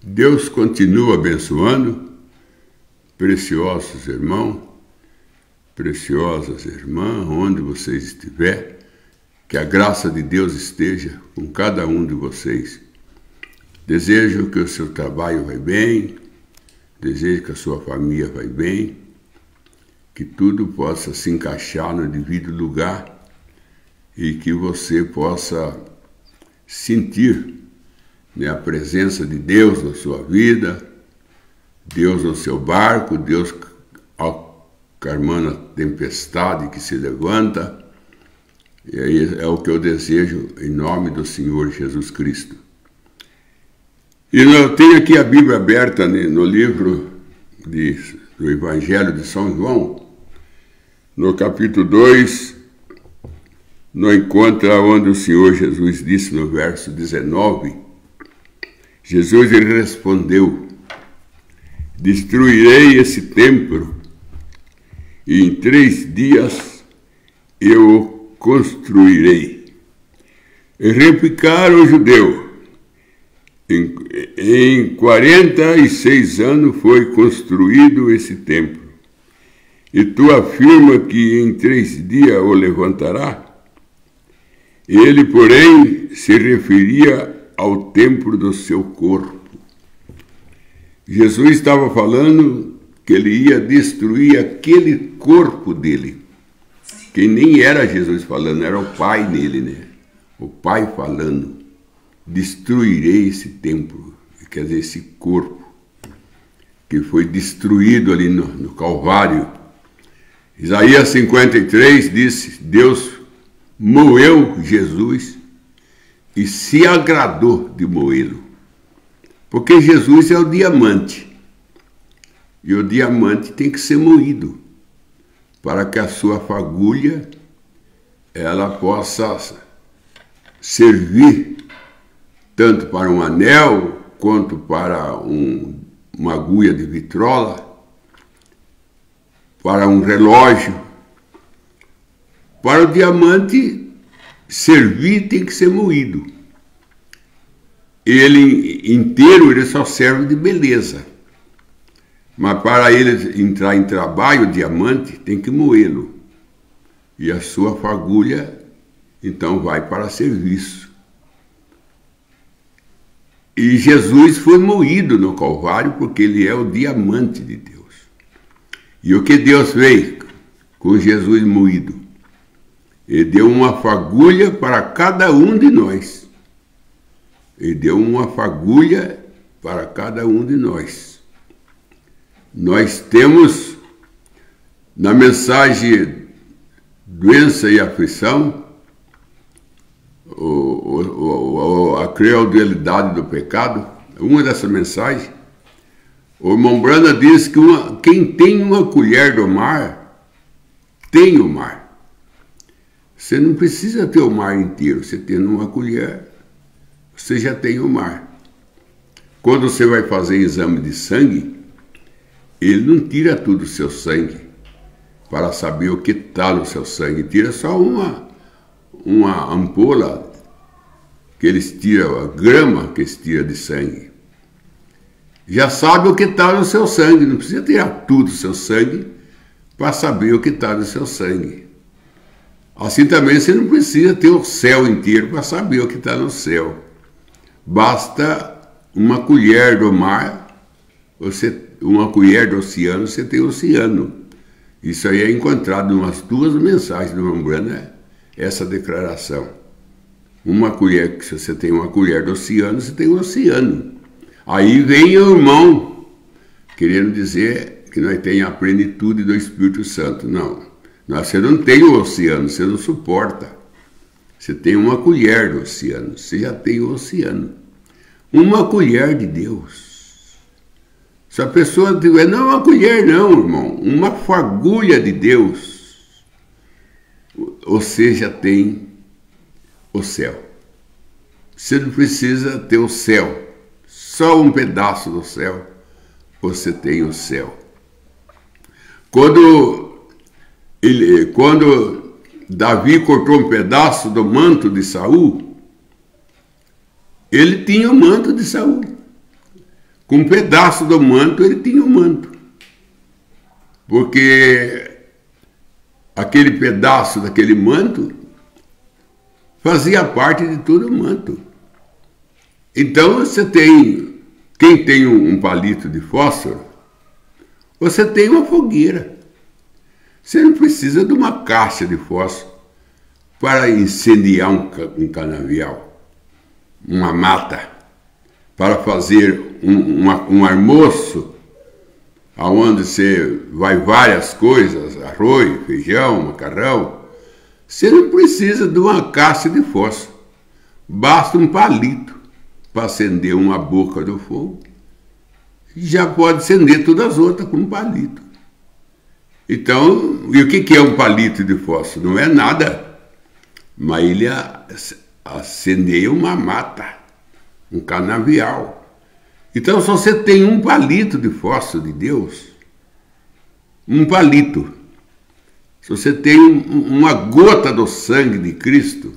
Deus continua abençoando, preciosos irmãos, preciosas irmãs, onde vocês estiverem, que a graça de Deus esteja com cada um de vocês. Desejo que o seu trabalho vai bem, desejo que a sua família vai bem, que tudo possa se encaixar no devido lugar e que você possa sentir, né, a presença de Deus na sua vida, Deus no seu barco, Deus acalmando a tempestade que se levanta. E aí é o que eu desejo em nome do Senhor Jesus Cristo. E eu tenho aqui a Bíblia aberta, né, no livro do Evangelho de São João, no capítulo 2, no encontro onde o Senhor Jesus disse no verso 19, Jesus ele respondeu: destruirei esse templo e em 3 dias eu o construirei. E replicaram os judeus: em 46 anos foi construído esse templo, e tu afirma que em 3 dias o levantará? Ele, porém, se referia ao templo do seu corpo. Jesus estava falando que ele ia destruir aquele corpo dele, que nem era Jesus falando, era o Pai nele, né? O Pai falando: destruirei esse templo, quer dizer, esse corpo que foi destruído ali no Calvário. Isaías 53 disse: Deus moeu Jesus e se agradou de moê-lo, porque Jesus é o diamante, e o diamante tem que ser moído para que a sua fagulha ela possa servir tanto para um anel quanto para uma agulha de vitrola, para um relógio. Para o diamante servir tem que ser moído. Ele inteiro ele só serve de beleza. Mas para ele entrar em trabalho, o diamante tem que moê-lo. E a sua fagulha, então, vai para serviço. E Jesus foi moído no Calvário porque ele é o diamante de Deus. E o que Deus fez com Jesus moído? Ele deu uma fagulha para cada um de nós. Ele deu uma fagulha para cada um de nós. Nós temos, na mensagem doença e aflição, a crueldade do pecado, uma dessas mensagens, o irmão Branda diz que quem tem uma colher do mar, tem o mar. Você não precisa ter o mar inteiro, você tendo uma colher, você já tem o mar. Quando você vai fazer exame de sangue, ele não tira tudo do seu sangue para saber o que está no seu sangue, tira só uma ampola que eles tiram, a grama que eles tiram de sangue. Já sabe o que está no seu sangue, não precisa tirar tudo do seu sangue para saber o que está no seu sangue. Assim também você não precisa ter o céu inteiro para saber o que está no céu. Basta uma colher do mar, uma colher do oceano, você tem o oceano. Isso aí é encontrado em umas 2 mensagens do irmão Branda, essa declaração. Uma colher, se você tem uma colher do oceano, você tem o oceano. Aí vem o irmão querendo dizer que nós temos a plenitude do Espírito Santo. Não. Você não tem o oceano, você não suporta. Você tem uma colher do oceano, você já tem o oceano. Uma colher de Deus. Se a pessoa tiver, não é uma colher não, irmão, uma fagulha de Deus, você já tem o céu. Você não precisa ter o céu, só um pedaço do céu, você tem o céu. Quando Davi cortou um pedaço do manto de Saul, ele tinha o manto de Saul. Com um pedaço do manto, ele tinha um manto. Porque aquele pedaço daquele manto fazia parte de todo o manto. Então você tem, quem tem um palito de fósforo, você tem uma fogueira. Você não precisa de uma caixa de fósforo para incendiar um canavial, uma mata, para fazer um almoço, onde você vai várias coisas, arroz, feijão, macarrão. Você não precisa de uma caixa de fósforo, basta um palito para acender uma boca do fogo. Já pode acender todas as outras com um palito. Então, e o que é um palito de fósforo? Não é nada, mas ele acendeia uma mata, um canavial. Então, se você tem um palito de fósforo de Deus, um palito, se você tem uma gota do sangue de Cristo,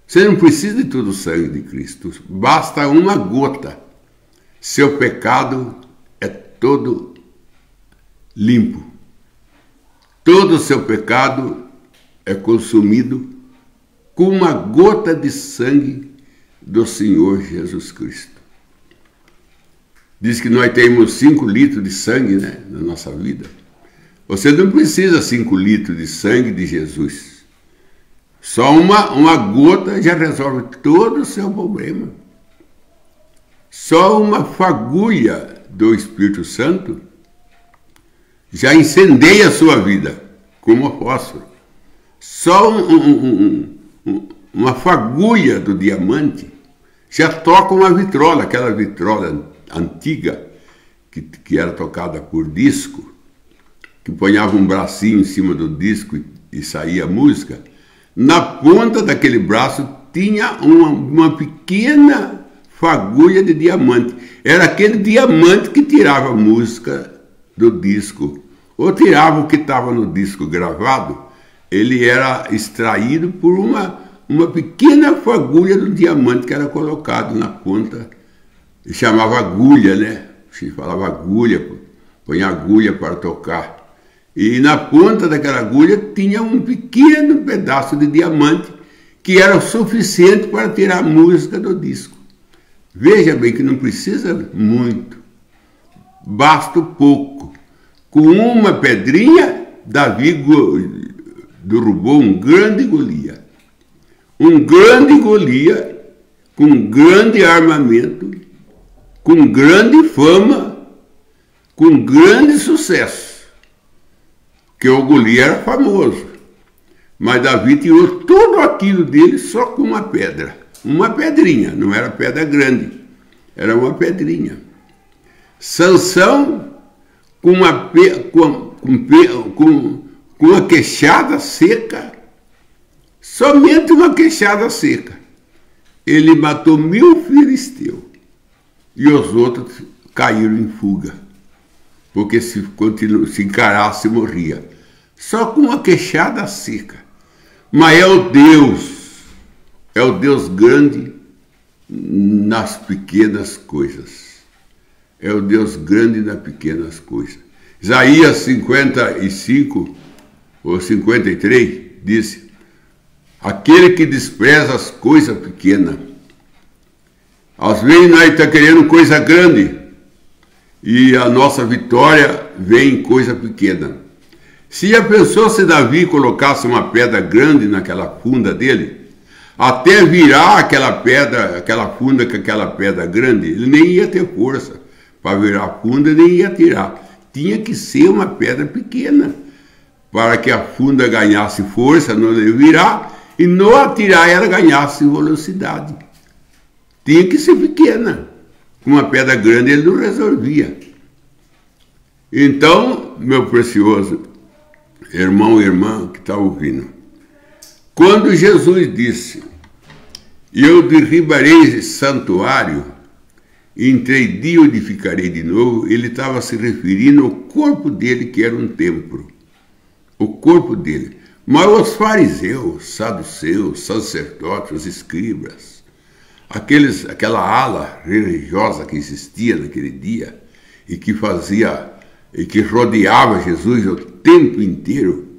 você não precisa de todo o sangue de Cristo, basta uma gota. Seu pecado é todo limpo. Todo o seu pecado é consumido com uma gota de sangue do Senhor Jesus Cristo. Diz que nós temos 5 litros de sangue, né, na nossa vida. Você não precisa 5 litros de sangue de Jesus. Só uma gota já resolve todo o seu problema. Só uma fagulha do Espírito Santo já incendeia a sua vida, como fósforo. Só uma fagulha do diamante já toca uma vitrola, aquela vitrola antiga que era tocada por disco, que ponhava um bracinho em cima do disco e saía a música. Na ponta daquele braço tinha uma pequena fagulha de diamante. Era aquele diamante que tirava a música do disco, ou tirava o que estava no disco gravado. Ele era extraído por uma pequena fagulha do diamante que era colocado na ponta. E chamava agulha, né? Se falava agulha, põe agulha para tocar. E na ponta daquela agulha tinha um pequeno pedaço de diamante que era o suficiente para tirar a música do disco. Veja bem que não precisa muito, basta pouco. Com uma pedrinha, Davi derrubou um grande Golias. Um grande Golias com grande armamento, com grande fama, com grande sucesso. Porque o Golias era famoso, mas Davi tirou tudo aquilo dele só com uma pedra. Uma pedrinha, não era pedra grande, era uma pedrinha. Sansão, com uma queixada seca, somente uma queixada seca, ele matou 1000 filisteus e os outros caíram em fuga, porque se encarasse morria. Só com uma queixada seca. Mas é o Deus grande nas pequenas coisas. É o Deus grande nas pequenas coisas. Isaías 55 ou 53 disse: aquele que despreza as coisas pequenas. Às vezes nós estamos querendo coisa grande e a nossa vitória vem em coisa pequena. Se a pessoa, se Davi colocasse uma pedra grande naquela funda dele, até virar aquela pedra, aquela funda com aquela pedra grande, ele nem ia ter força para virar a funda, nem ia tirar. Tinha que ser uma pedra pequena, para que a funda ganhasse força no virar e no atirar ela ganhasse velocidade. Tinha que ser pequena. Com uma pedra grande ele não resolvia. Então, meu precioso irmão e irmã que está ouvindo, quando Jesus disse: eu derribarei esse santuário e em 3 dias eu edificarei de novo, ele estava se referindo ao corpo dele, que era um templo. O corpo dele. Mas os fariseus, saduceus, sacerdotes, os escribas, aquela ala religiosa que existia naquele dia e que rodeava Jesus o tempo inteiro,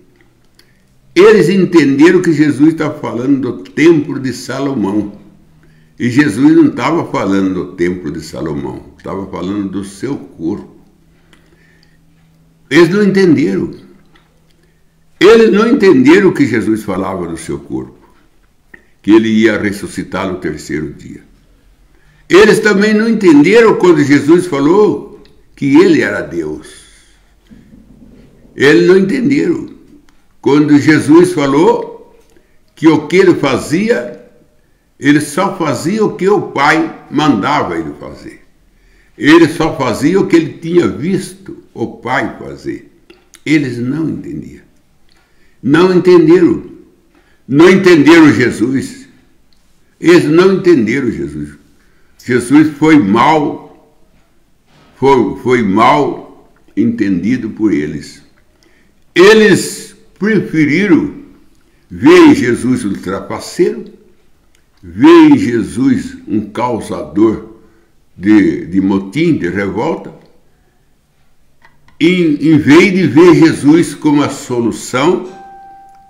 eles entenderam que Jesus estava falando do templo de Salomão. E Jesus não estava falando do templo de Salomão, estava falando do seu corpo. Eles não entenderam. Eles não entenderam que Jesus falava do seu corpo, que ele ia ressuscitar no terceiro dia. Eles também não entenderam quando Jesus falou que ele era Deus. Eles não entenderam. Quando Jesus falou que o que ele fazia, ele só fazia o que o Pai mandava ele fazer. Ele só fazia o que ele tinha visto o Pai fazer. Eles não entendiam. Não entenderam. Não entenderam Jesus. Eles não entenderam Jesus. Jesus foi mal entendido por eles. Eles preferiram ver em Jesus um trapaceiro, ver em Jesus um causador de motim, de revolta, em vez de ver Jesus como a solução,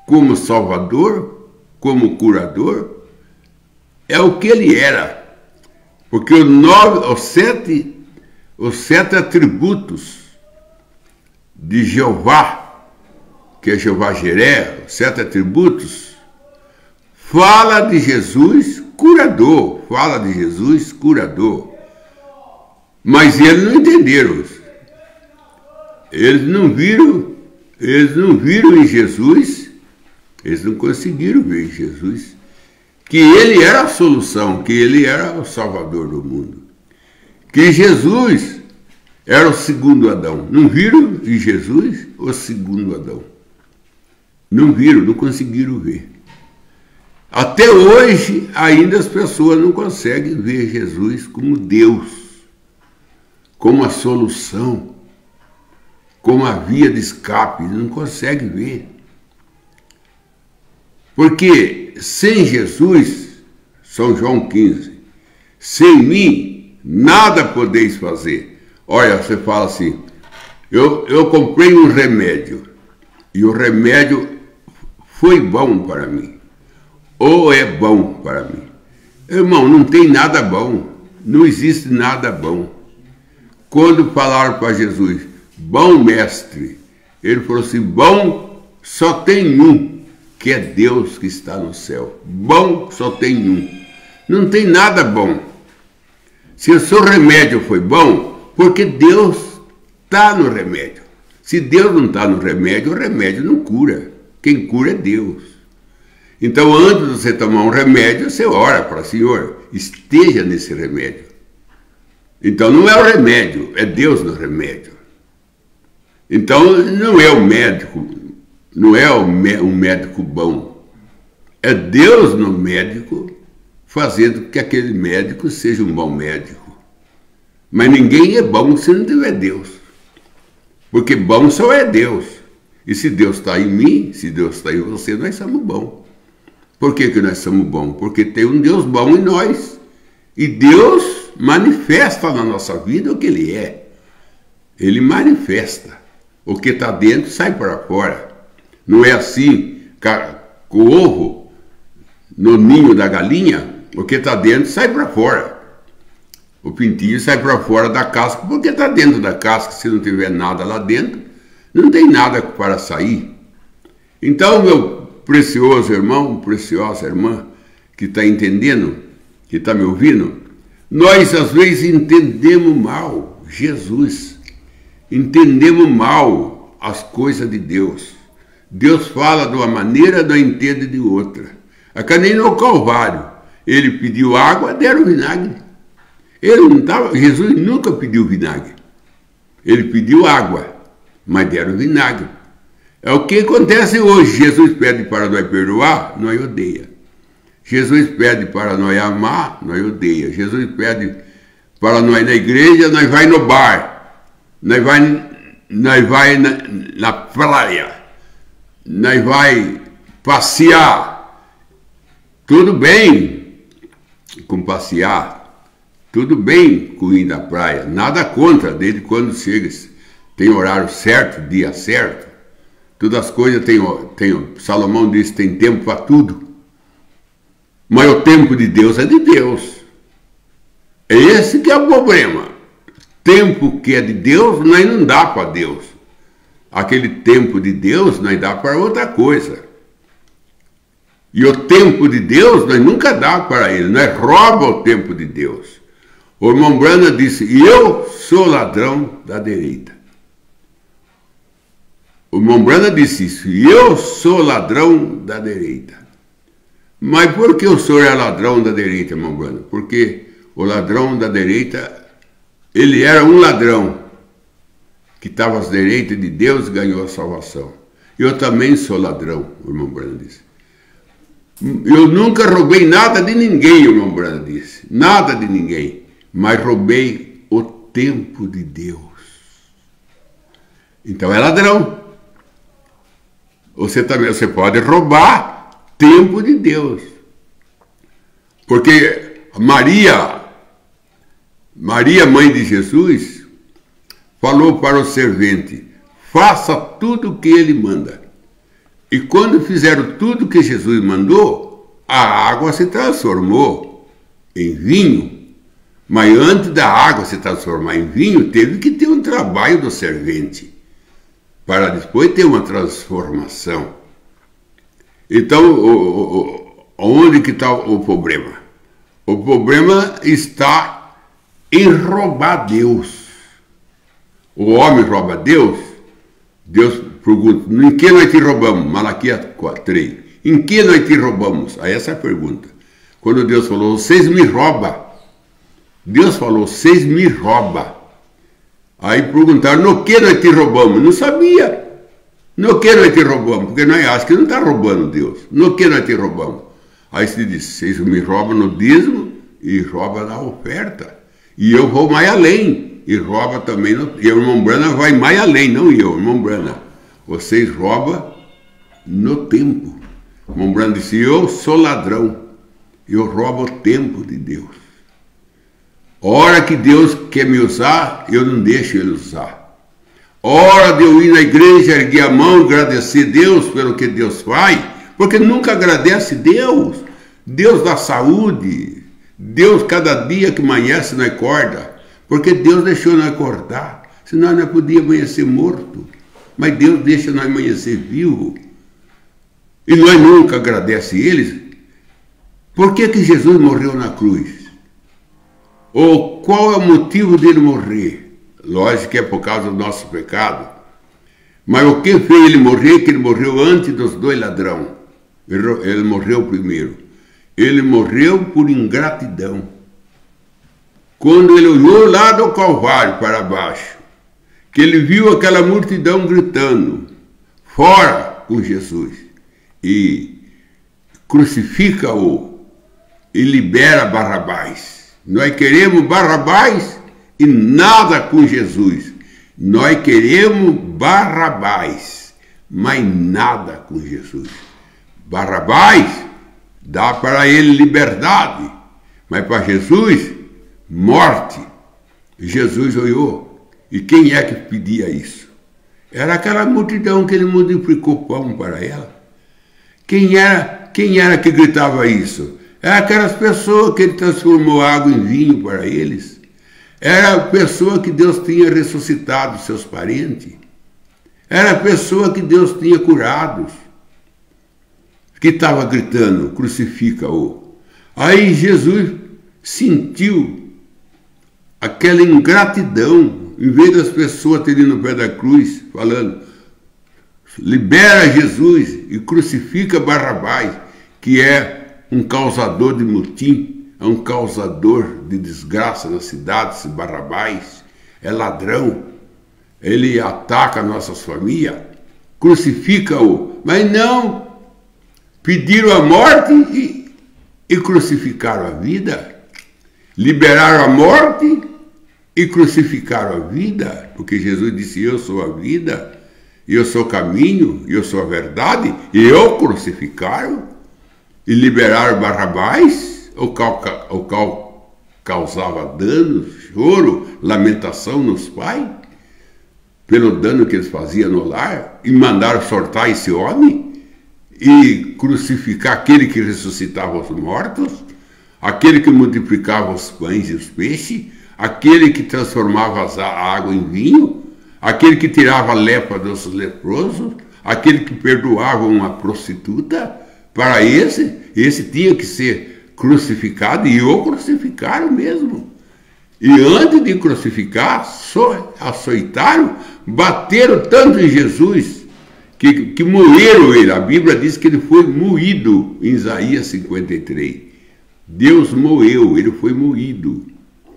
como salvador, como curador. É o que ele era. Porque os sete atributos de Jeová, que é Jeová Jiré, os 7 atributos, fala de Jesus curador, fala de Jesus curador. Mas eles não entenderam. Eles não viram em Jesus, eles não conseguiram ver em Jesus que ele era a solução, que ele era o salvador do mundo, que Jesus era o segundo Adão. Não viram em Jesus o segundo Adão. Não viram, não conseguiram ver. Até hoje, ainda as pessoas não conseguem ver Jesus como Deus, como a solução, como a via de escape. Não conseguem ver. Porque sem Jesus, São João 15, sem mim, nada podeis fazer. Olha, você fala assim, eu comprei um remédio, e o remédio foi bom para mim, ou é bom para mim. Irmão, não tem nada bom, não existe nada bom. Quando falaram para Jesus, bom mestre, ele falou assim, bom só tem um, que é Deus que está no céu. Bom só tem um. Não tem nada bom. Se o seu remédio foi bom, porque Deus está no remédio. Se Deus não está no remédio, o remédio não cura. Quem cura é Deus. Então, antes de você tomar um remédio, você ora para o Senhor, esteja nesse remédio. Então, não é o remédio, é Deus no remédio. Então, não é o médico, não é um médico bom. É Deus no médico, fazendo que aquele médico seja um bom médico. Mas ninguém é bom se não tiver Deus. Porque bom só é Deus. E se Deus está em mim, se Deus está em você, nós somos bons. Por que nós somos bons? Porque tem um Deus bom em nós. E Deus manifesta na nossa vida o que Ele é. Ele manifesta. O que está dentro sai para fora. Não é assim, com o ovo no ninho da galinha, o que está dentro sai para fora. O pintinho sai para fora da casca porque está dentro da casca. Se não tiver nada lá dentro, não tem nada para sair. Então, meu precioso irmão, preciosa irmã, que está entendendo, que está me ouvindo, nós às vezes entendemos mal Jesus, entendemos mal as coisas de Deus. Deus fala de uma maneira, não entende de outra. Acá nem no Calvário, ele pediu água, deram vinagre. Jesus nunca pediu vinagre. Ele pediu água, mas deram vinagre. É o que acontece hoje. Jesus pede para nós perdoar, nós odeia. Jesus pede para nós amar, nós odeia. Jesus pede para nós ir na igreja, nós vai no bar. Nós vai na praia. Nós vai passear. Tudo bem. com passear, tudo bem com ir na praia, nada contra, desde quando chega, tem horário certo, dia certo, todas as coisas Salomão disse, tem tempo para tudo, mas o tempo de Deus é de Deus, é esse que é o problema, tempo que é de Deus, nós não dá para Deus, aquele tempo de Deus, nós dá para outra coisa. E o tempo de Deus, nós nunca dá para ele, nós rouba o tempo de Deus. O irmão Branham disse, eu sou ladrão da direita. O irmão Branham disse isso, eu sou ladrão da direita. Mas por que o senhor é ladrão da direita, irmão Branham? Porque o ladrão da direita, ele era um ladrão que estava às direitas de Deus e ganhou a salvação. Eu também sou ladrão, o irmão Branham disse. Eu nunca roubei nada de ninguém, o irmão Branham disse. Nada de ninguém. Mas roubei o tempo de Deus. Então é ladrão. Você pode roubar tempo de Deus. Porque Maria, mãe de Jesus, falou para o servente, faça tudo o que ele manda. E quando fizeram tudo que Jesus mandou, a água se transformou em vinho. Mas antes da água se transformar em vinho, teve que ter um trabalho do servente, para depois ter uma transformação. Então, onde que está o problema? O problema está em roubar Deus. O homem rouba Deus, Deus pergunta, em que nós te roubamos? Malaquias 3. Em que nós te roubamos? Aí essa é a pergunta. Quando Deus falou, vocês me roubam. Deus falou, vocês me roubam. Aí perguntaram, no que nós te roubamos? Não sabia. No que nós te roubamos? Porque nós achamos que não está roubando Deus. No que nós te roubamos? Aí se diz, vocês me roubam no dízimo e roubam na oferta. E eu vou mais além. E rouba também, e o irmão Branham vai mais além, não eu, irmão Branham. Vocês roubam no tempo. O irmão Branham disse, eu sou ladrão, eu roubo o tempo de Deus. A hora que Deus quer me usar, eu não deixo ele usar. A hora de eu ir na igreja, erguer a mão, agradecer a Deus pelo que Deus faz, porque nunca agradece Deus. Deus dá saúde, Deus cada dia que amanhece nós acorda, porque Deus deixou nós acordar, senão nós podíamos amanhecer morto. Mas Deus deixa nós amanhecer vivo. E nós nunca agradecemos eles. Por que Jesus morreu na cruz? Ou qual é o motivo dele morrer? Lógico que é por causa do nosso pecado. Mas o que fez ele morrer? Que ele morreu antes dos dois ladrões. Ele morreu primeiro. Ele morreu por ingratidão. Quando ele olhou lá do Calvário para baixo, que ele viu aquela multidão gritando, fora com Jesus, e crucifica-o e libera Barrabás. Nós queremos Barrabás e nada com Jesus. Nós queremos Barrabás, mas nada com Jesus. Barrabás dá para ele liberdade, mas para Jesus, morte. Jesus olhou. E quem é que pedia isso? Era aquela multidão que ele multiplicou pão para ela. Quem era que gritava isso? Era aquelas pessoas que ele transformou água em vinho para eles. Era a pessoa que Deus tinha ressuscitado seus parentes. Era a pessoa que Deus tinha curado. Que estava gritando, crucifica-o. Aí Jesus sentiu aquela ingratidão. Em vez das pessoas terem no pé da cruz, falando, libera Jesus e crucifica Barrabás, que é um causador de motim, é um causador de desgraça na cidade, esse Barrabás, é ladrão, ele ataca nossas famílias, crucifica-o, mas não, pediram a morte e crucificaram a vida, liberaram a morte e crucificaram a vida, porque Jesus disse, eu sou a vida, eu sou o caminho, eu sou a verdade, e eu crucificaram, e liberaram Barrabás, o qual causava dano, choro, lamentação nos pais, pelo dano que eles faziam no lar, e mandaram soltar esse homem e crucificar aquele que ressuscitava os mortos, aquele que multiplicava os pães e os peixes, aquele que transformava a água em vinho, aquele que tirava a lepra dos leprosos, aquele que perdoava uma prostituta. Para esse tinha que ser crucificado, e o crucificaram mesmo. E antes de crucificar, açoitaram, bateram tanto em Jesus, que moeram ele. A Bíblia diz que ele foi moído, em Isaías 53. Deus moeu, ele foi moído.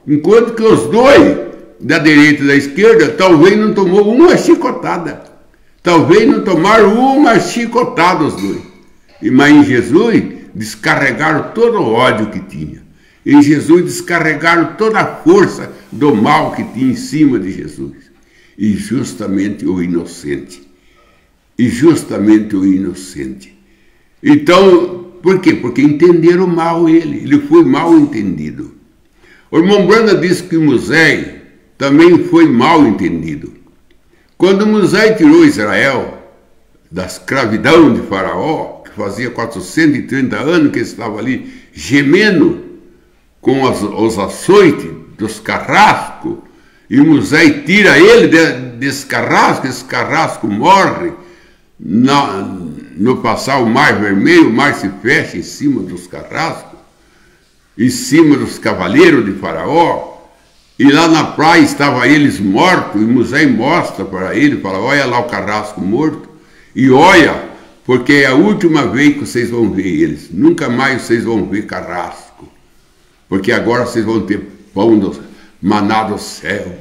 Enquanto que os dois, da direita e da esquerda, talvez não tomou uma chicotada. Talvez não tomaram uma chicotada os dois. Mas em Jesus descarregaram todo o ódio que tinha. Em Jesus descarregaram toda a força do mal que tinha em cima de Jesus. E justamente o inocente. E justamente o inocente. Então, por quê? Porque entenderam mal ele. Ele foi mal entendido. O irmão Branham disse que Moisés também foi mal entendido. Quando Moisés tirou Israel da escravidão de Faraó, que fazia 430 anos que ele estava ali gemendo com os açoites dos carrascos, e Moisés tira ele desse carrasco, esse carrasco morre, no passar o mar vermelho, o mar se fecha em cima dos carrascos, em cima dos cavaleiros de Faraó, e lá na praia estavam eles mortos, e Moisés mostra para ele, fala, olha lá o carrasco morto, e olha, porque é a última vez que vocês vão ver eles, nunca mais vocês vão ver carrasco, porque agora vocês vão ter pão do maná do céu,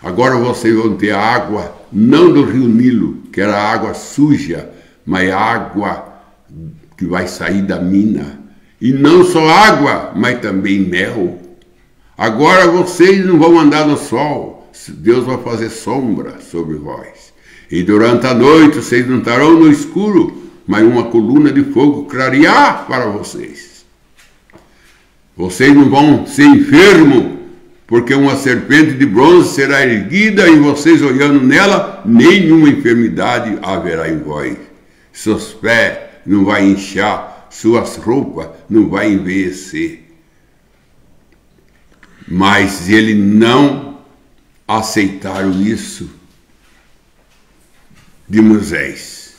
agora vocês vão ter a água, não do rio Nilo, que era água suja, mas água que vai sair da mina, e não só água, mas também mel. Agora vocês não vão andar no sol, Deus vai fazer sombra sobre vós. E durante a noite vocês não estarão no escuro, mas uma coluna de fogo clarear para vocês. Vocês não vão ser enfermos, porque uma serpente de bronze será erguida e vocês olhando nela, nenhuma enfermidade haverá em vós. Seus pés não vão inchar, suas roupas não vão envelhecer. Mas eles não aceitaram isso de Moisés.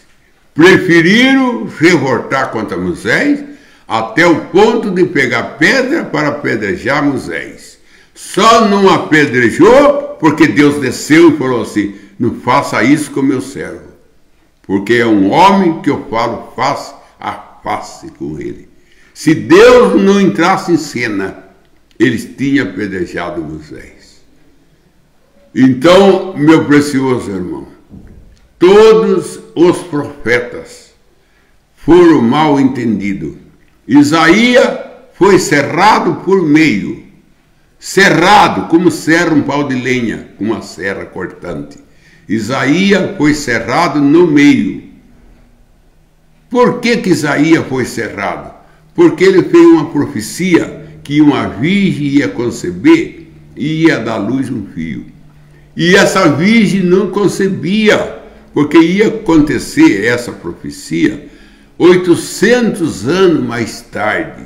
Preferiram revoltar contra Moisés até o ponto de pegar pedra para apedrejar Moisés. Só não apedrejou porque Deus desceu e falou assim, não faça isso com meu servo, porque é um homem que eu falo face a face com ele. Se Deus não entrasse em cena, eles tinham apedrejado Moisés. Então, meu precioso irmão, todos os profetas foram mal entendidos. Isaías foi cerrado por meio, cerrado como serra um pau de lenha, com uma serra cortante. Isaías foi cerrado no meio. Por que Isaías foi cerrado? Porque ele fez uma profecia que uma virgem ia conceber e ia dar à luz um filho. E essa virgem não concebia, porque ia acontecer essa profecia 800 anos mais tarde,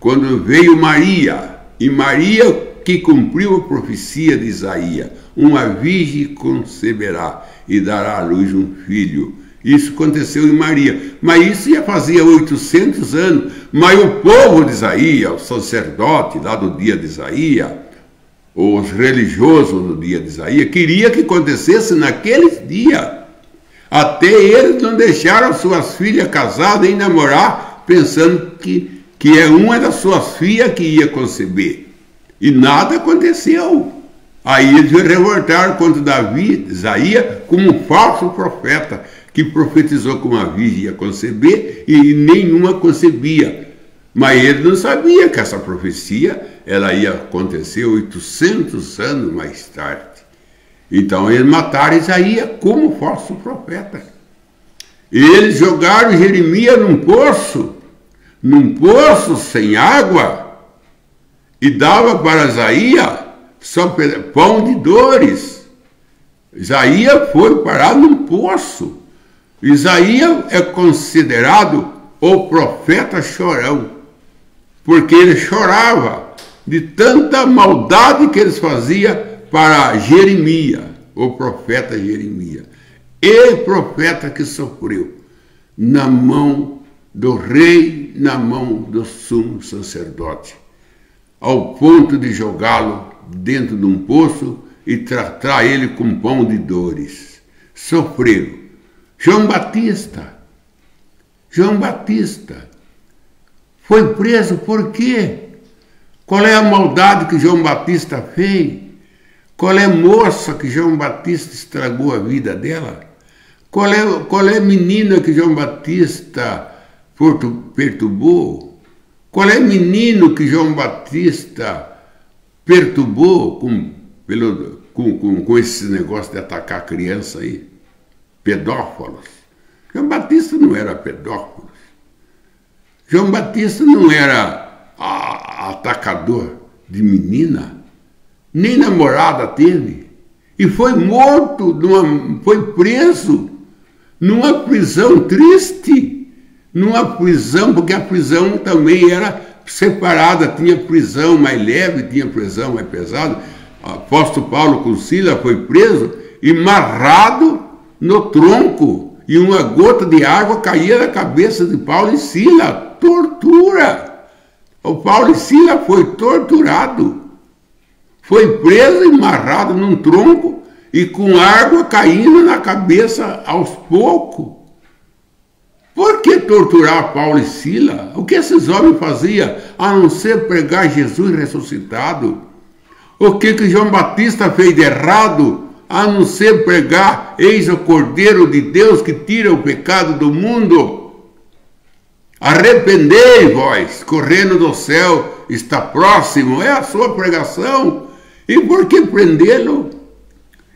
quando veio Maria, e Maria que cumpriu a profecia de Isaías, uma virgem conceberá e dará à luz um filho. Isso aconteceu em Maria, mas isso já fazia 800 anos, mas o povo de Isaías, o sacerdote lá do dia de Isaías, os religiosos do dia de Isaías, queria que acontecesse naqueles dias. Até eles não deixaram suas filhas casadas e namorar, pensando que é uma das suas filhas que ia conceber. E nada aconteceu. Aí eles revoltaram contra Davi, Isaías, como um falso profeta, que profetizou que uma virgem ia conceber e nenhuma concebia. Mas ele não sabia que essa profecia ela ia acontecer 800 anos mais tarde. Então eles mataram Isaías como falso profeta. Eles jogaram Jeremias num poço num poço sem água e dava para Isaías só pão de dores. Isaías foi parar num poço. Isaías é considerado o profeta chorão, porque ele chorava de tanta maldade que eles faziam para Jeremias, o profeta Jeremias. E profeta que sofreu na mão do rei, na mão do sumo sacerdote, ao ponto de jogá-lo dentro de um poço e tratar ele com pão de dores. Sofreu. João Batista foi preso por quê? Qual é a maldade que João Batista fez? Qual é a moça que João Batista estragou a vida dela? Qual é a menina que João Batista perturbou? Qual é o menino que João Batista perturbou com esse negócio de atacar criança aí? Pedófilos. João Batista não era pedófilo. João Batista não era atacador de menina. Nem namorada teve. E foi morto, foi preso numa prisão triste. Numa prisão, porque a prisão também era separada. Tinha prisão mais leve, tinha prisão mais pesada. O apóstolo Paulo com Silas foi preso e amarrado no tronco. E uma gota de água caía na cabeça de Paulo e Silas. Tortura! O Paulo e Silas foi torturado. Foi preso e amarrado num tronco e com água caindo na cabeça aos poucos. Por que torturar Paulo e Silas? O que esses homens faziam a não ser pregar Jesus ressuscitado? O que João Batista fez de errado a não ser pregar eis o Cordeiro de Deus que tira o pecado do mundo? Arrependei vós, correndo do céu está próximo, é a sua pregação. E por que prendê-lo?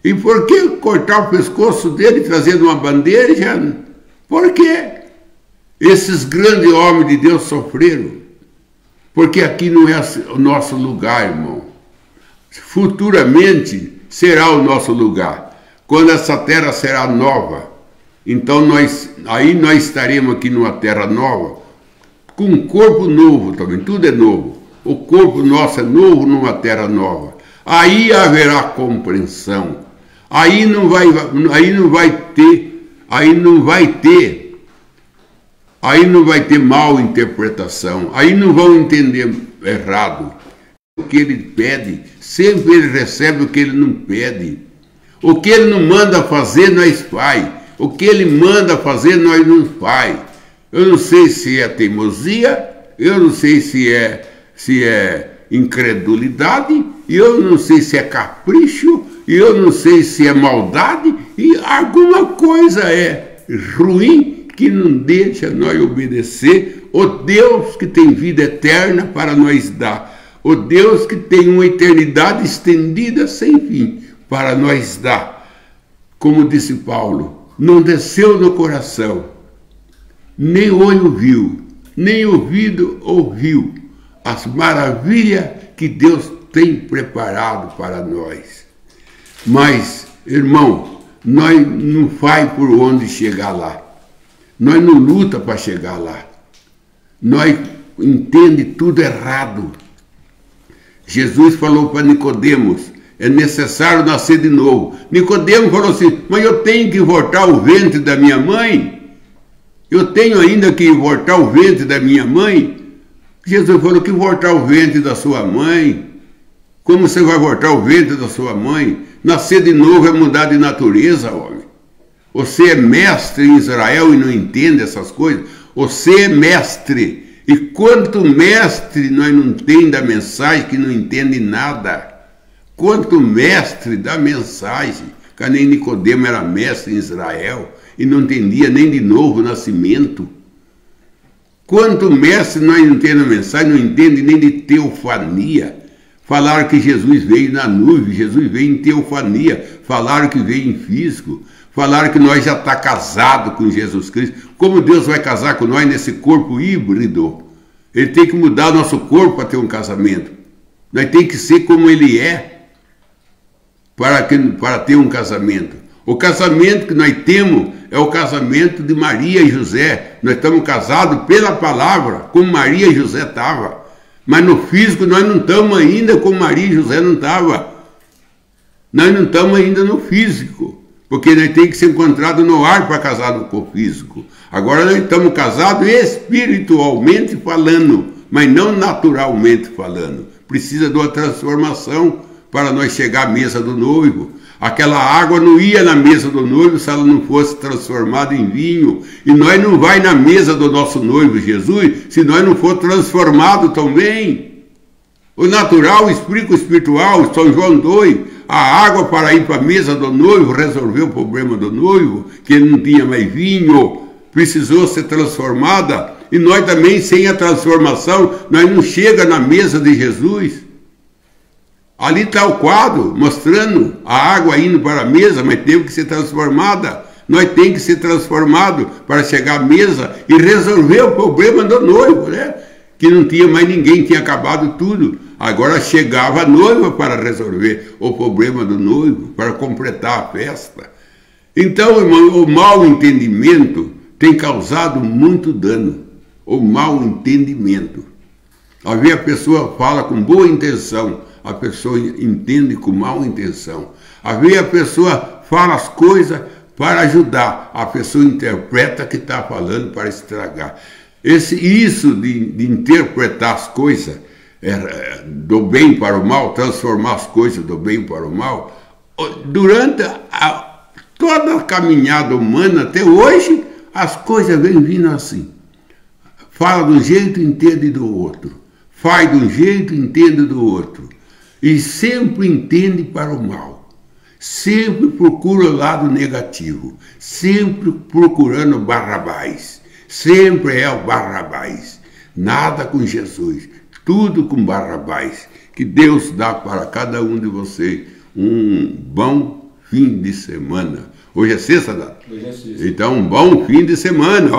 E por que cortar o pescoço dele trazendo uma bandeja? Por quê? Esses grandes homens de Deus sofreram. Porque aqui não é o nosso lugar, irmão. Futuramente será o nosso lugar. Quando essa terra será nova. Então nós estaremos aqui numa terra nova, com um corpo novo também, tudo é novo. O corpo nosso é novo numa terra nova. Aí haverá compreensão. Aí não vai ter mal interpretação. Aí não vão entender errado. O que ele pede, sempre ele recebe o que ele não pede. O que ele não manda fazer, nós faz. O que ele manda fazer, nós não faz. Eu não sei se é teimosia, eu não sei se é incredulidade, e eu não sei se é capricho, e eu não sei se é maldade, e alguma coisa é ruim que não deixa nós obedecer o Deus que tem vida eterna para nós dar, o Deus que tem uma eternidade estendida sem fim para nós dar. Como disse Paulo, não desceu no coração, nem olho viu, nem ouvido ouviu as maravilhas que Deus tem preparado para nós. Mas, irmão, nós não faz por onde chegar lá. Nós não luta para chegar lá. Nós entende tudo errado. Jesus falou para Nicodemos, é necessário nascer de novo. Nicodemos falou assim, mas eu tenho que voltar ao ventre da minha mãe? Eu tenho ainda que voltar ao ventre da minha mãe? Jesus falou que voltar ao ventre da sua mãe. Como você vai voltar ao ventre da sua mãe? Nascer de novo é mudar de natureza, homem. Você é mestre em Israel e não entende essas coisas? Você é mestre. E quanto mestre nós não tem da mensagem que não entende nada? Quanto mestre da mensagem, que nem Nicodemo era mestre em Israel e não entendia nem de novo nascimento. Quanto mestre nós não entendemos a mensagem, não entende nem de teofania. Falaram que Jesus veio na nuvem, Jesus veio em teofania. Falaram que veio em físico. Falaram que nós já está casado com Jesus Cristo. Como Deus vai casar com nós nesse corpo híbrido? Ele tem que mudar nosso corpo para ter um casamento. Nós temos que ser como ele é para ter um casamento. O casamento que nós temos é o casamento de Maria e José. Nós estamos casados pela palavra, como Maria e José estavam. Mas no físico nós não estamos ainda como Maria e José não estavam. Nós não estamos ainda no físico, porque nós temos que ser encontrados no ar para casar com o físico. Agora nós estamos casados espiritualmente falando, mas não naturalmente falando. Precisa de uma transformação para nós chegar à mesa do noivo. Aquela água não ia na mesa do noivo se ela não fosse transformada em vinho. E nós não vai na mesa do nosso noivo Jesus se nós não for transformado também. O natural explica o espiritual, São João 2. A água para ir para a mesa do noivo resolveu o problema do noivo, que ele não tinha mais vinho, precisou ser transformada. E nós também, sem a transformação, nós não chega na mesa de Jesus. Ali está o quadro, mostrando a água indo para a mesa, mas teve que ser transformada. Nós temos que ser transformados para chegar à mesa e resolver o problema do noivo, né? Que não tinha mais ninguém, tinha acabado tudo. Agora chegava a noiva para resolver o problema do noivo, para completar a festa. Então, irmão, o mau entendimento tem causado muito dano. O mau entendimento. Às vezes a pessoa fala com boa intenção, a pessoa entende com má intenção. Às vezes a pessoa fala as coisas para ajudar, a pessoa interpreta que está falando para estragar. Isso de interpretar as coisas do bem para o mal, transformar as coisas do bem para o mal, durante toda a caminhada humana até hoje, as coisas vêm vindo assim. Fala de um jeito, entende do outro. Faz de um jeito, entende do outro. E sempre entende para o mal. Sempre procura o lado negativo. Sempre procurando Barrabás. Sempre é o Barrabás. Nada com Jesus. Tudo com Barrabás. Que Deus dá para cada um de vocês um bom fim de semana. Hoje é sexta, Dado? Hoje é sexta. Então, um bom fim de semana.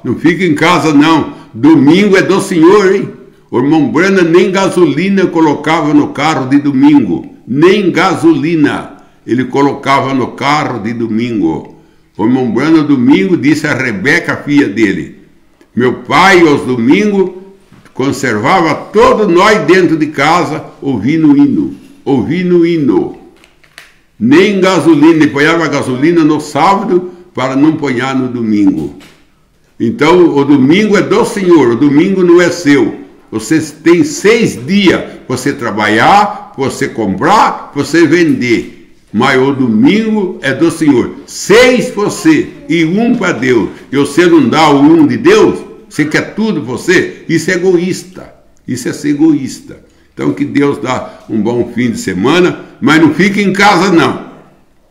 Não fica em casa, não. Domingo é do Senhor, hein? O irmão Brana nem gasolina colocava no carro de domingo. Nem gasolina ele colocava no carro de domingo. O irmão Brana, domingo, disse a Rebeca, filha dele: meu pai, aos domingos, conservava todos nós dentro de casa ouvindo hino. Ouvindo hino. Nem gasolina, ele ponhava gasolina no sábado para não ponhar no domingo. Então, o domingo é do Senhor, o domingo não é seu. Você tem 6 dias para você trabalhar, para você comprar, para você vender. Mas o domingo é do Senhor. 6 para você e 1 para Deus. E você não dá o 1 de Deus, você quer tudo para você, isso é egoísta. Isso é ser egoísta. Então que Deus dá um bom fim de semana, mas não fique em casa não.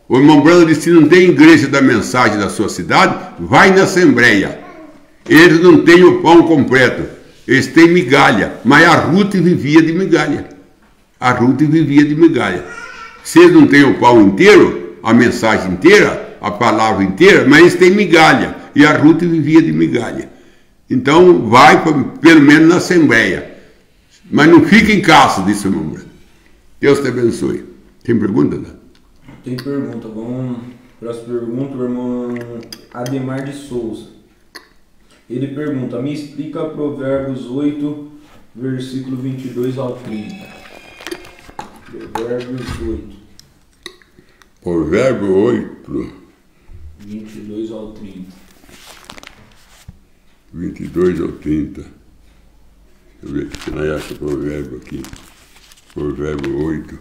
O irmão Brando disse: se não tem igreja da mensagem da sua cidade, vai na Assembleia. Eles não têm o pão completo, eles têm migalha, mas a Ruth vivia de migalha. A Ruth vivia de migalha. Se eles não têm o pão inteiro, a mensagem inteira, a palavra inteira, mas eles têm migalha, e a Ruth vivia de migalha. Então vai pelo menos na Assembleia. Mas não fica em casa, disse o irmão Brando. Deus te abençoe. Tem pergunta, né? Tem pergunta. Vamos para as perguntas, o irmão Ademar de Souza. Ele pergunta: me explica Provérbios 8, versículo 22 ao 30. Provérbios 8. Provérbio 8. 22 ao 30. 22 ao 30. Deixa eu ver se nós achamos o provérbio aqui. Provérbio 8.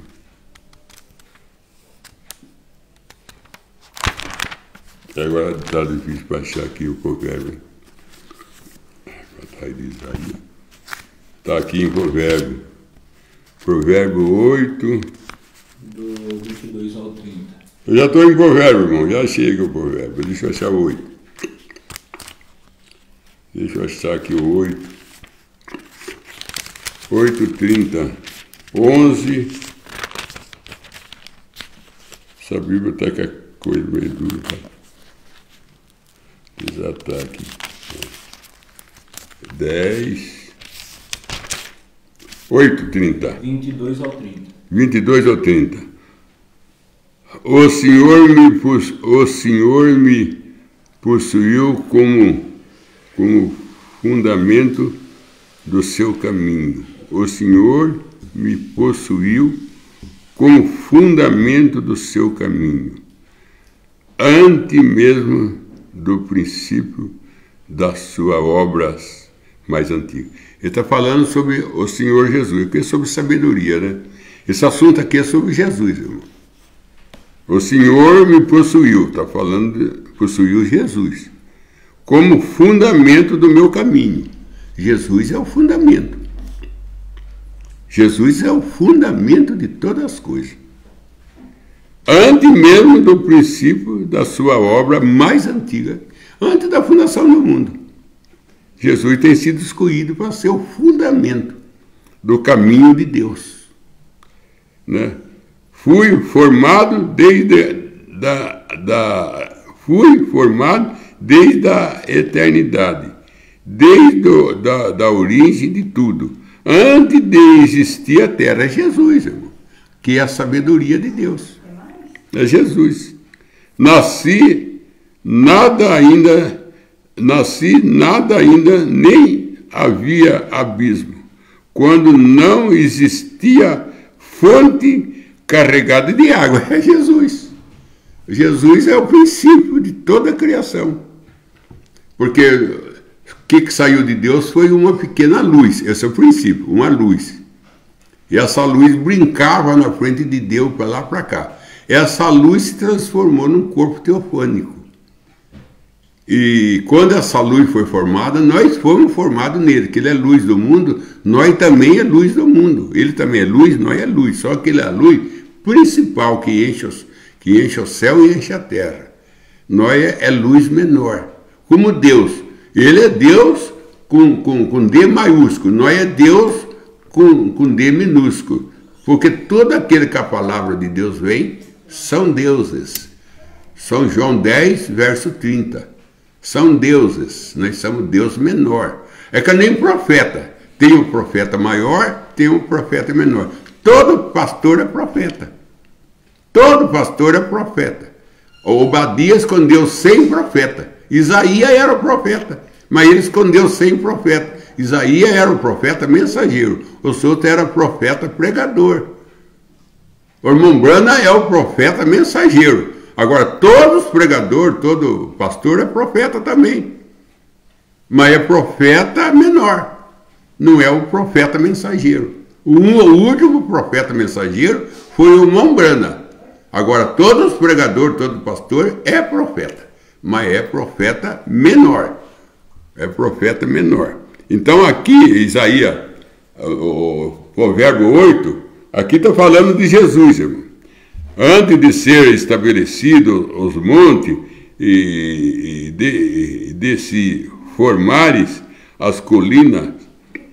Agora está difícil para achar aqui o provérbio. Está de Isaías. Está aqui em provérbio. Provérbio 8. Do 22 ao 30. Eu já estou em provérbio, irmão. Já chega o provérbio. Deixa eu achar o 8. Deixa eu achar aqui o 8. 8:30. 11. Essa Bíblia está com a coisa meio dura. Tá? Já está aqui. 10. 8:30. 22 ao 30. 22 ao 30. O Senhor me possuiu como fundamento do seu caminho. O Senhor me possuiu como fundamento do seu caminho, antes mesmo do princípio das suas obras mais antigas. Ele está falando sobre o Senhor Jesus, que é sobre sabedoria, né? Esse assunto aqui é sobre Jesus, irmão. O Senhor me possuiu, está falando de possuiu Jesus, como fundamento do meu caminho. Jesus é o fundamento. Jesus é o fundamento de todas as coisas. Antes mesmo do princípio da sua obra mais antiga, antes da fundação do mundo. Jesus tem sido escolhido para ser o fundamento do caminho de Deus. Né? Fui formado desde a eternidade, desde da origem de tudo. Antes de existir a terra, é Jesus, irmão, que é a sabedoria de Deus. É Jesus. Nasci, nada ainda, nem havia abismo, quando não existia fonte carregada de água. É Jesus. Jesus é o princípio de toda a criação. Porque o que saiu de Deus foi uma pequena luz. Esse é o princípio, uma luz. E essa luz brincava na frente de Deus para lá para cá. Essa luz se transformou num corpo teofânico. E quando essa luz foi formada, nós fomos formados nele, que ele é luz do mundo, nós também é luz do mundo. Ele também é luz, nós é luz. Só que ele é a luz principal que enche o céu e enche a terra. Nós é luz menor. Como Deus. Ele é Deus com D maiúsculo. Nós é Deus com D minúsculo. Porque todo aquele que a palavra de Deus vem são deuses. São João 10, verso 30. São deuses. Nós somos Deus menor. É que nem profeta. Tem um profeta maior, tem um profeta menor. Todo pastor é profeta. Todo pastor é profeta. Obadias escondeu 100 profetas. Isaías era o profeta, mas ele escondeu 100 profetas. Isaías era o profeta mensageiro. Os outros eram profeta pregador. O irmão Brana é o profeta mensageiro. Agora, todos os pregadores, todo pastor é profeta também. Mas é profeta menor. Não é o profeta mensageiro. O último profeta mensageiro foi o irmão Brana. Agora, todos os pregadores, todo pastor é profeta. Mas é profeta menor. É profeta menor. Então, aqui, Isaías, o Provérbio 8, aqui está falando de Jesus, irmão. Antes de ser estabelecidos os montes e de se formarem as colinas,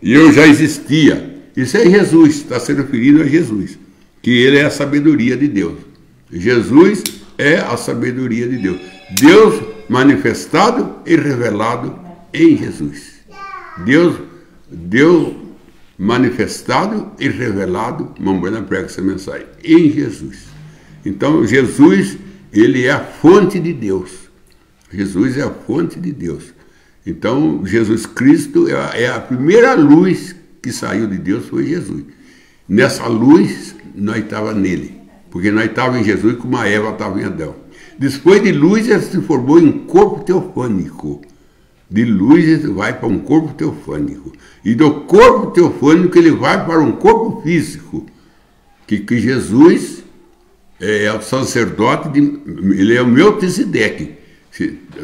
e eu já existia. Isso é Jesus, está se referindo a Jesus, que ele é a sabedoria de Deus. Jesus é a sabedoria de Deus. Deus manifestado e revelado em Jesus. Deus manifestado e revelado, Mamãe prega essa mensagem, em Jesus. Então, Jesus, ele é a fonte de Deus. Jesus é a fonte de Deus. Então, Jesus Cristo é a primeira luz que saiu de Deus, foi Jesus. Nessa luz, nós estávamos nele. Porque nós estávamos em Jesus como a Eva estava em Adão. Depois de luz, ele se formou em corpo teofânico. De luz, ele vai para um corpo teofânico. E do corpo teofânico, ele vai para um corpo físico. Que Jesus é o sacerdote, ele é o Melquisedeque.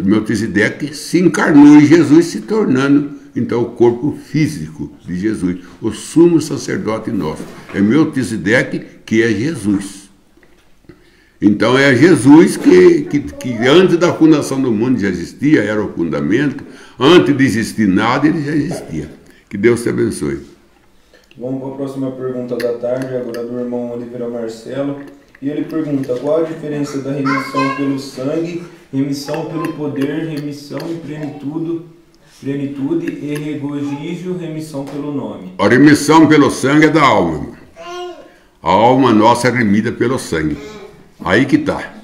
Melquisedeque se encarnou em Jesus, se tornando, então, o corpo físico de Jesus. O sumo sacerdote nosso. É Melquisedeque, que é Jesus. Então é Jesus que antes da fundação do mundo já existia, era o fundamento. Antes de existir nada, ele já existia. Que Deus te abençoe. Vamos para a próxima pergunta da tarde, agora do irmão Oliveira Marcelo. E ele pergunta: qual a diferença da remissão pelo sangue, remissão pelo poder, remissão em plenitude plenitude e regozijo, remissão pelo nome. A remissão pelo sangue é da alma, irmão. A alma nossa é remida pelo sangue. Aí que está.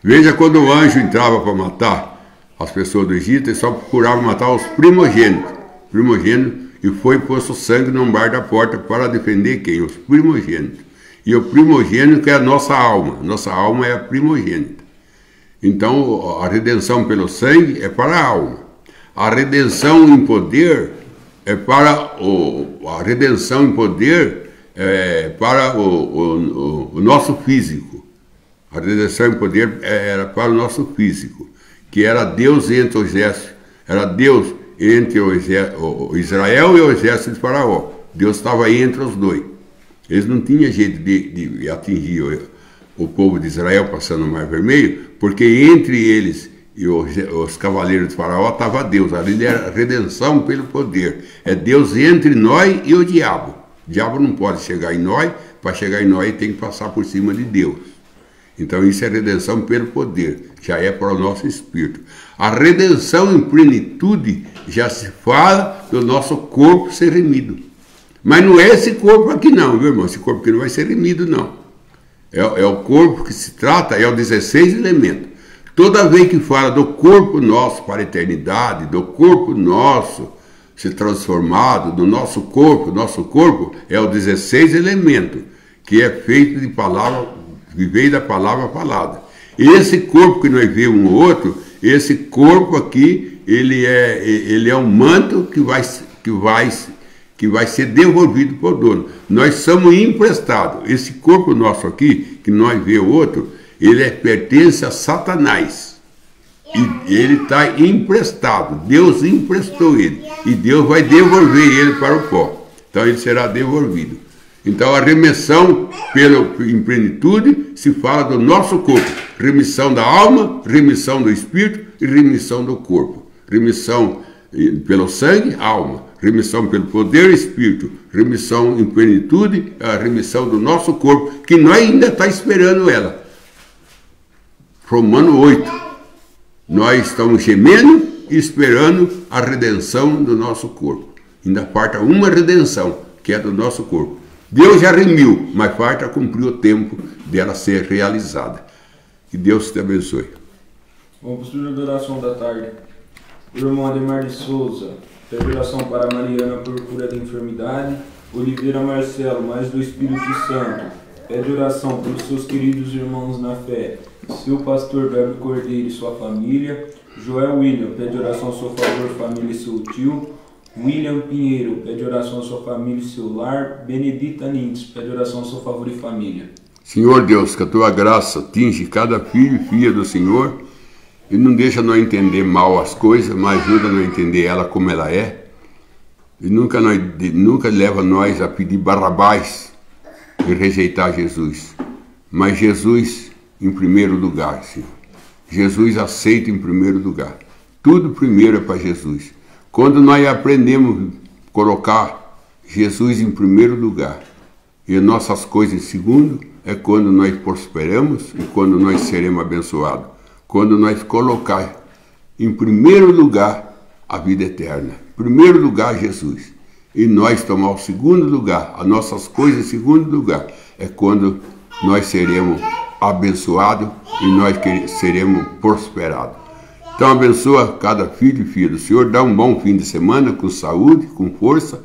Veja, quando o anjo entrava para matar as pessoas do Egito, ele só procurava matar os primogênitos. E foi posto sangue no umbar da porta para defender quem? Os primogênitos. E o primogênito é a nossa alma. Nossa alma é a primogênita. Então, a redenção pelo sangue é para a alma. A redenção em poder é para a redenção em poder é para o nosso físico. A redenção em poder era para o nosso físico, que era Deus entre o exército, era Deus entre o Israel e o exército de Faraó. Deus estava aí entre os dois. Eles não tinham jeito de atingir o povo de Israel passando o Mar Vermelho, porque entre eles e os cavaleiros de Faraó estava Deus. Ali era a redenção pelo poder. É Deus entre nós e o diabo. O diabo não pode chegar em nós, para chegar em nós ele tem que passar por cima de Deus. Então isso é redenção pelo poder, já é para o nosso espírito. A redenção em plenitude já se fala do nosso corpo ser remido. Mas não é esse corpo aqui não, viu, irmão? Esse corpo aqui não vai ser remido, não. É o corpo que se trata, é o 16 elemento. Toda vez que fala do corpo nosso para a eternidade, do corpo nosso ser transformado, do nosso corpo é o 16 elemento, que é feito de palavra, que veio da palavra falada. Esse corpo que nós vemos um ou outro, esse corpo aqui, ele é um manto que vai ser devolvido para o dono. Nós somos emprestados. Esse corpo nosso aqui, que nós vemos o outro, ele pertence a Satanás. E ele está emprestado. Deus emprestou ele. E Deus vai devolver ele para o pó. Então ele será devolvido. Então a remissão em plenitude se fala do nosso corpo. Remissão da alma, remissão do espírito e remissão do corpo. Remissão pelo sangue, alma. Remissão pelo poder, espírito. Remissão em plenitude, a remissão do nosso corpo, que nós ainda estamos esperando ela. Romano 8. Nós estamos gemendo e esperando a redenção do nosso corpo. Ainda falta uma redenção, que é do nosso corpo. Deus já remiu, mas falta cumprir o tempo dela ser realizada. Que Deus te abençoe. Vamos para a oração da tarde. O irmão Ademar de Souza, pede oração para Mariana por cura de enfermidade. Oliveira Marcelo, mais do Espírito Santo, pede oração pelos seus queridos irmãos na fé. Seu pastor Belo Cordeiro e sua família. Joel William, pede oração a seu favor, família e seu tio. William Pinheiro, pede oração a sua família e seu lar. Benedita Nintes, pede oração a seu favor e família. Senhor Deus, que a tua graça atinge cada filho e filha do Senhor e não deixa nós entender mal as coisas, mas ajuda nós a entender ela como ela é. E nunca leva nós a pedir Barrabás e rejeitar Jesus. Mas Jesus em primeiro lugar, Senhor. Jesus aceita em primeiro lugar. Tudo primeiro é para Jesus. Quando nós aprendemos a colocar Jesus em primeiro lugar e nossas coisas em segundo, é quando nós prosperamos e quando nós seremos abençoados. Quando nós colocar em primeiro lugar a vida eterna. Em primeiro lugar, Jesus. E nós tomar o segundo lugar, as nossas coisas em segundo lugar, é quando nós seremos abençoados e nós seremos prosperados. Então abençoa cada filho e filha do Senhor, dá um bom fim de semana com saúde, com força,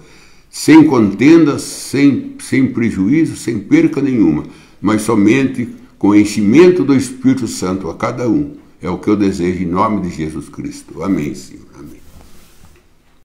sem contendas, sem prejuízo, sem perca nenhuma, mas somente com enchimento do Espírito Santo a cada um. É o que eu desejo em nome de Jesus Cristo. Amém, Senhor. Amém.